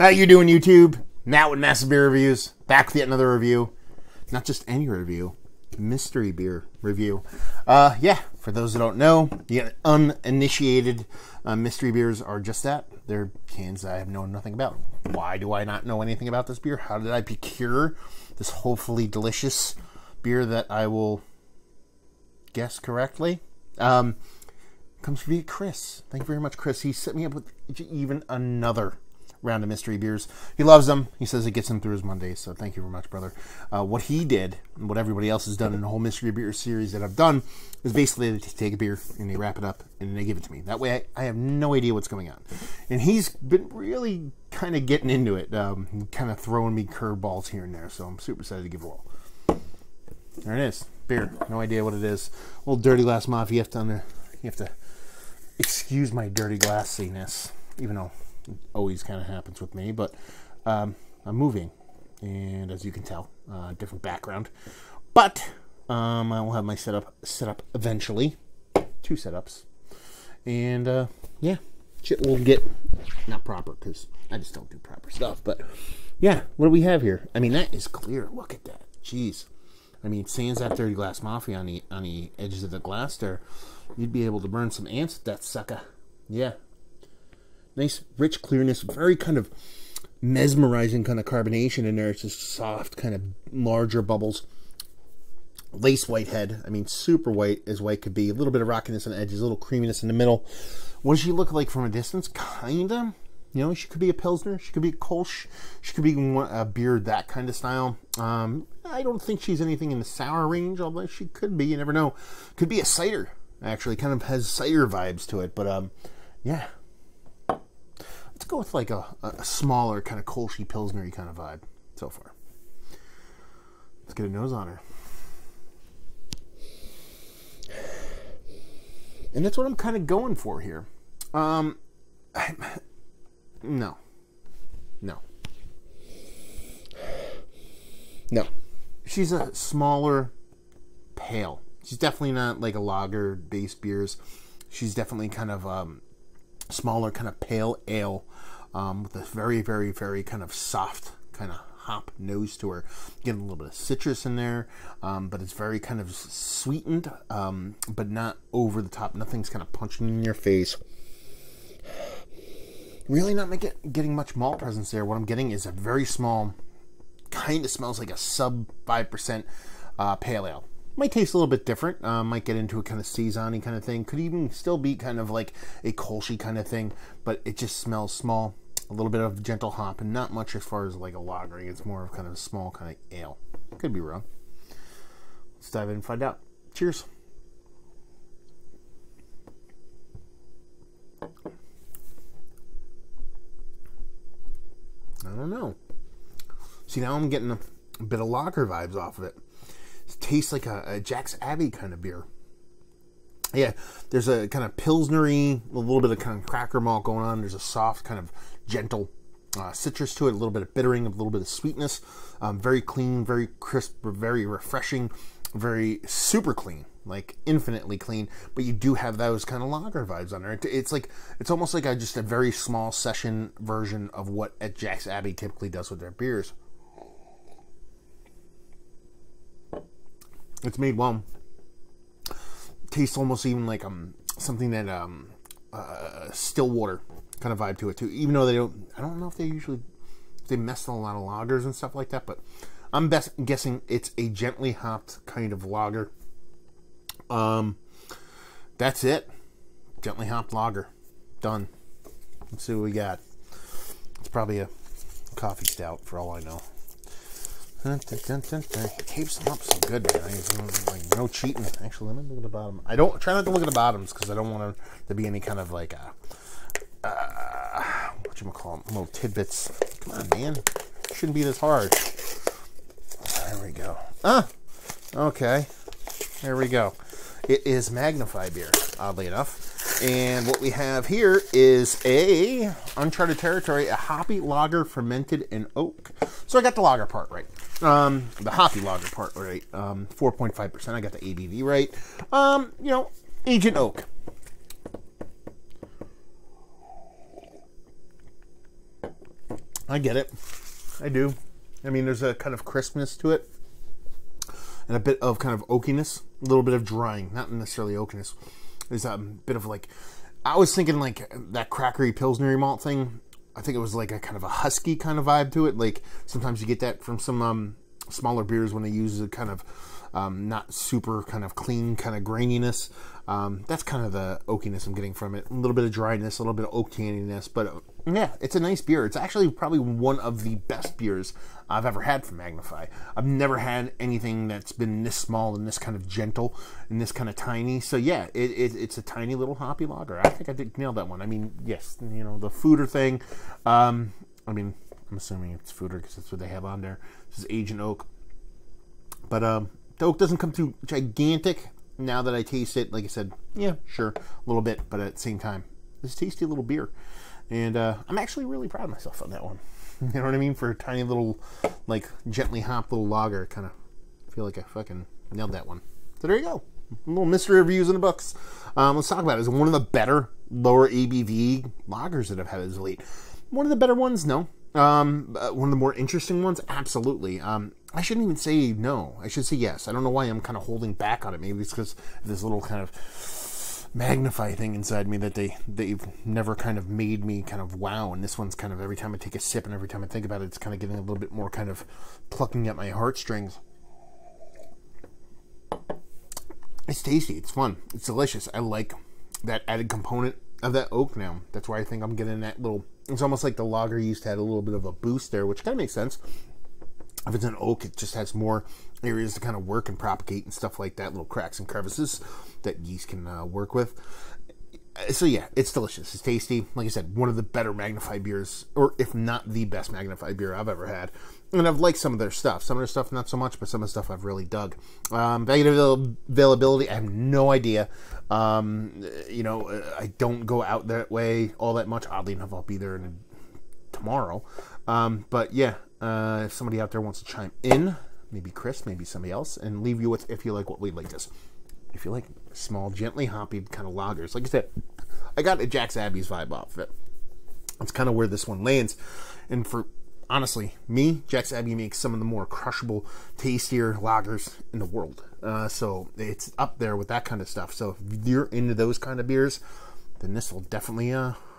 How you doing, YouTube? Matt with Massive Beer Reviews, back with yet another review. Not just any review, mystery beer review. Yeah, for those that don't know, the uninitiated mystery beers are just that. They're cans I have known nothing about. Why do I not know anything about this beer? How did I procure this hopefully delicious beer that I will guess correctly? Comes via Chris. Thank you very much, Chris. He set me up with even another round of mystery beers. He loves them. He says it gets him through his Mondays, so thank you very much, brother. What he did, and what everybody else has done in the whole mystery beer series that I've done, is basically they take a beer and they wrap it up and they give it to me. That way I have no idea what's going on. And he's been really kind of getting into it, kind of throwing me curveballs here and there, so I'm super excited to give it a whirl. There it is. Beer. No idea what it is. Old Dirty Glass Mafia. You have to excuse my dirty glassiness, even though it always kind of happens with me, but I'm moving, and as you can tell, different background, but I will have my setup set up eventually, 2 setups, and yeah, shit will get not proper, because I just don't do proper stuff, but yeah, what do we have here? I mean, that is clear. Look at that. Jeez. I mean, sans that Dirty Glass Mafia on the edges of the glass there, you'd be able to burn some ants with that sucker. Yeah. Nice, rich clearness, very kind of mesmerizing kind of carbonation in there. It's just soft, kind of larger bubbles. Lace white head. I mean, super white as white could be. A little bit of rockiness on the edges, a little creaminess in the middle. What does she look like from a distance? Kinda. You know, she could be a Pilsner. She could be a Kolsch. She could be a beer, that kind of style. I don't think she's anything in the sour range, although she could be. You never know. Could be a cider, actually. Kind of has cider vibes to it. But, yeah. Let's go with like a smaller kind of Kolschy Pilsner-y kind of vibe so far. Let's get a nose on her. And that's what I'm kind of going for here. No. She's a smaller pale. She's definitely not like a lager-based beers. She's definitely kind of smaller kind of pale ale with a very, very, very kind of soft kind of hop nose to her. Getting a little bit of citrus in there, but it's very kind of sweetened, but not over the top. Nothing's kind of punching in your face. Really not getting much malt presence there. What I'm getting is a very small, kind of smells like a sub 5% pale ale. Might taste a little bit different. Might get into a kind of saison-y kind of thing. Could even still be kind of like a Kolschy kind of thing, but it just smells small. A little bit of gentle hop, and not much as far as like a lager. It's more of kind of a small kind of ale. Could be wrong. Let's dive in and find out. Cheers. I don't know. See, now I'm getting a bit of lager vibes off of it. It tastes like a Jack's Abbey kind of beer. Yeah, there's a kind of Pilsner-y, a little bit of kind of cracker malt going on. There's a soft kind of gentle citrus to it, a little bit of bittering, a little bit of sweetness. Very clean, very crisp, very refreshing, very super clean, like infinitely clean. But you do have those kind of lager vibes on there. It's almost like just a very small session version of what at Jack's Abbey typically does with their beers. It's made well. Tastes almost even like something that still water kind of vibe to it too. Even though I don't know if they mess with a lot of lagers and stuff like that, but I'm guessing it's a gently hopped kind of lager. That's it. Gently hopped lager. Done. Let's see what we got. It's probably a coffee stout for all I know. Tapes them up so good, man. Like, no cheating. Actually, let me look at the bottom. I don't try not to look at the bottoms because I don't want there to be any kind of like whatchamacallit, little tidbits. Come on, man. Shouldn't be this hard. There we go. Okay. There we go. It is Magnify beer, oddly enough. And what we have here is a uncharted territory, a hoppy lager fermented in oak. So I got the lager part right. The hoppy lager part right. 4.5%. I got the ABV right. You know, Agent Oak. I get it. I do. I mean, there's a kind of crispness to it. And a bit of kind of oakiness. A little bit of drying. Not necessarily oakiness. There's a bit of like... I was thinking like that crackery Pilsner malt thing. I think it was like a kind of a husky kind of vibe to it. Like sometimes you get that from some smaller beers when they use a kind of not super kind of clean kind of graininess. That's kind of the oakiness I'm getting from it. A little bit of dryness, a little bit of oak tanniness. But yeah, it's a nice beer. It's actually probably one of the best beers I've ever had from Magnify. I've never had anything that's been this small and this kind of gentle and this kind of tiny. So yeah, it's a tiny little hoppy lager. I think I did nail that one. I mean, yes, you know, the Foeder thing. I mean, I'm assuming it's Foeder because that's what they have on there. This is Aged Oak. But the oak doesn't come too gigantic. Now that I taste it, like I said, yeah, sure, a little bit, but at the same time, it's a tasty little beer. And I'm actually really proud of myself on that one. You know what I mean? For a tiny little, like, gently hopped little lager, kind of feel like I fucking nailed that one. So there you go. A little mystery reviews in the books. Let's talk about it. Is it one of the better lower ABV lagers that I've had as of late? One of the better ones? No. One of the more interesting ones? Absolutely. I shouldn't even say no. I should say yes. I don't know why I'm kind of holding back on it. Maybe it's because of this little kind of Magnify thing inside me that they've never kind of made me kind of wow. And this one's kind of every time I take a sip and every time I think about it, it's kind of getting a little bit more kind of plucking at my heartstrings. It's tasty. It's fun. It's delicious. I like that added component of that oak now. That's why I think I'm getting that little... It's almost like the lager used to have a little bit of a boost there, which kind of makes sense. If it's an oak, it just has more areas to kind of work and propagate and stuff like that, little cracks and crevices that yeast can work with. So yeah, it's delicious. It's tasty. Like I said, one of the better Magnify beers, or if not the best Magnify beer I've ever had. And I've liked some of their stuff. Some of their stuff, not so much, but some of the stuff I've really dug. Value availability, I have no idea. You know, I don't go out that way all that much. Oddly enough, I'll be there tomorrow. But yeah, if somebody out there wants to chime in, maybe Chris, maybe somebody else, and leave you with if you like what we like this. If you like small, gently hoppy kind of lagers. Like I said, I got a Jack's Abbey's vibe off of it. That's kind of where this one lands. And for, honestly, me, Jack's Abbey makes some of the more crushable, tastier lagers in the world. So it's up there with that kind of stuff. So if you're into those kind of beers, then this will definitely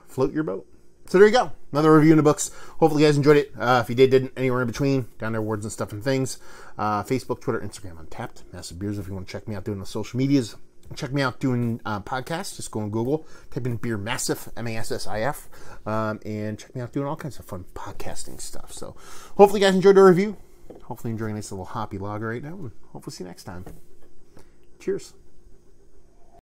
float your boat. So there you go. Another review in the books. Hopefully you guys enjoyed it. If you didn't, anywhere in between, down there, Words and Stuff and Things. Facebook, Twitter, Instagram, Untapped. Massive Beers if you want to check me out doing the social medias. Check me out doing podcasts. Just go on Google, type in Beer Massif, M-A-S-S-I-F, and check me out doing all kinds of fun podcasting stuff. So hopefully you guys enjoyed the review. Hopefully enjoying a nice little hoppy lager right now. And hopefully see you next time. Cheers.